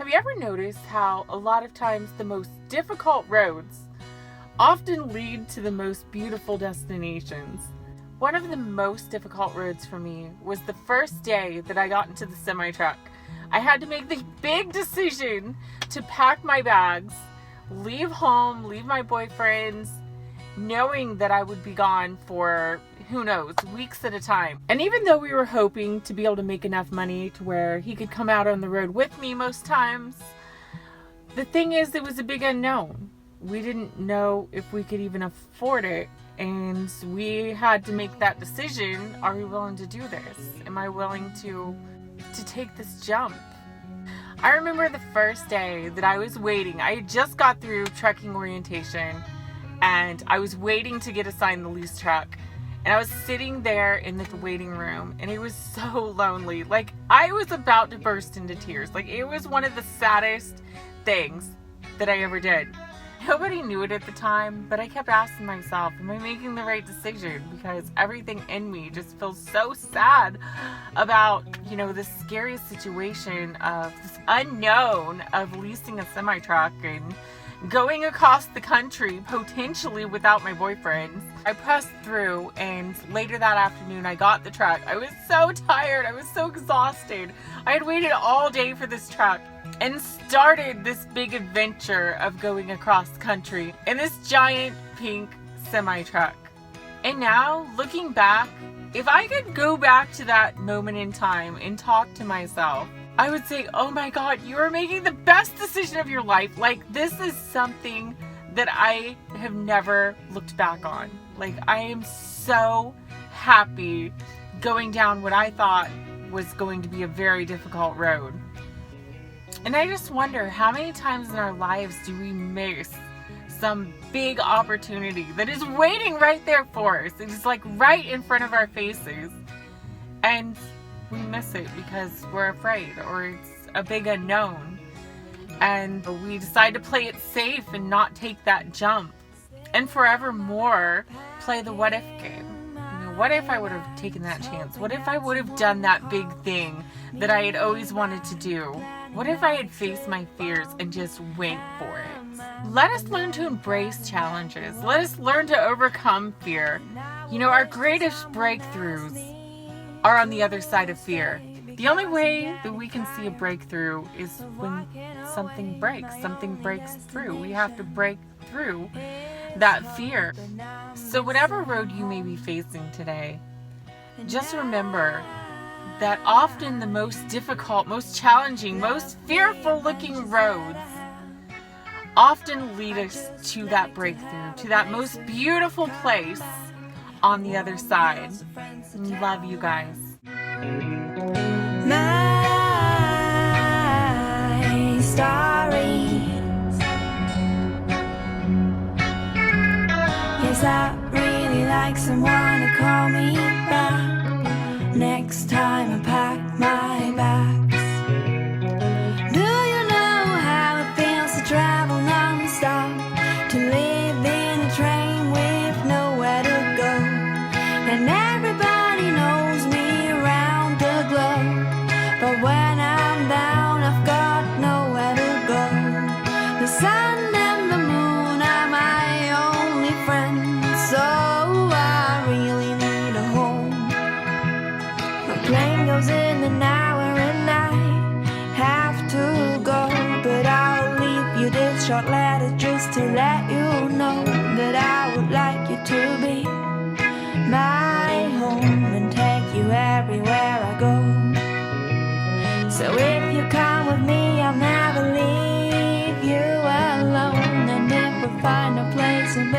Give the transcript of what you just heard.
Have you ever noticed how a lot of times the most difficult roads often lead to the most beautiful destinations? One of the most difficult roads for me was the first day that I got into the semi-truck. I had to make the big decision to pack my bags, leave home, leave my boyfriends, knowing that I would be gone for, who knows, weeks at a time. And even though we were hoping to be able to make enough money to where he could come out on the road with me most times, the thing is, it was a big unknown. We didn't know if we could even afford it, and we had to make that decision. Are we willing to do this? Am I willing to take this jump? I remember the first day that I was waiting. I had just got through trucking orientation, and I was waiting to get assigned the lease truck. And I was sitting there in the waiting room, and it was so lonely. Like, I was about to burst into tears. Like, it was one of the saddest things that I ever did. Nobody knew it at the time, but I kept asking myself, am I making the right decision? Because everything in me just feels so sad about, this scary situation of this unknown of leasing a semi-truck and going across the country, potentially without my boyfriend. I pressed through, and later that afternoon I got the truck. I was so tired. I was so exhausted. I had waited all day for this truck and started this big adventure of going across the country in this giant pink semi-truck. And now, looking back, if I could go back to that moment in time and talk to myself, I would say, oh my God, you are making the best decision of your life. Like, this is something that I have never looked back on. Like, I am so happy going down what I thought was going to be a very difficult road. And I just wonder, how many times in our lives do we miss some big opportunity that is waiting right there for us? It's like right in front of our faces. And we miss it because we're afraid, or it's a big unknown, and we decide to play it safe and not take that jump, and forevermore play the what if game. What if I would have taken that chance? What if I would have done that big thing that I had always wanted to do? What if I had faced my fears and just went for it? Let us learn to embrace challenges. Let us learn to overcome fear. Our greatest breakthroughs are on the other side of fear. The only way that we can see a breakthrough is when something breaks through. We have to break through that fear. So whatever road you may be facing today, just remember that often the most difficult, most challenging, most fearful looking roads often lead us to that breakthrough, to that most beautiful place on the other side. Love you guys. My stories. Yes, I really like someone to call me back next time I pack my bags. Do you know how it feels to travel non-stop, to live in a train with nowhere to go? And everybody knows me around the globe, but when I'm down, I've got nowhere to go. The sun and the moon are my only friends, so I really need a home. My plane goes in an hour and I have to go, but I'll leave you this short letter just to let you know that I would like you to be my home and take you everywhere I go. So if you come with me, I'll never leave you alone. And if we find a place in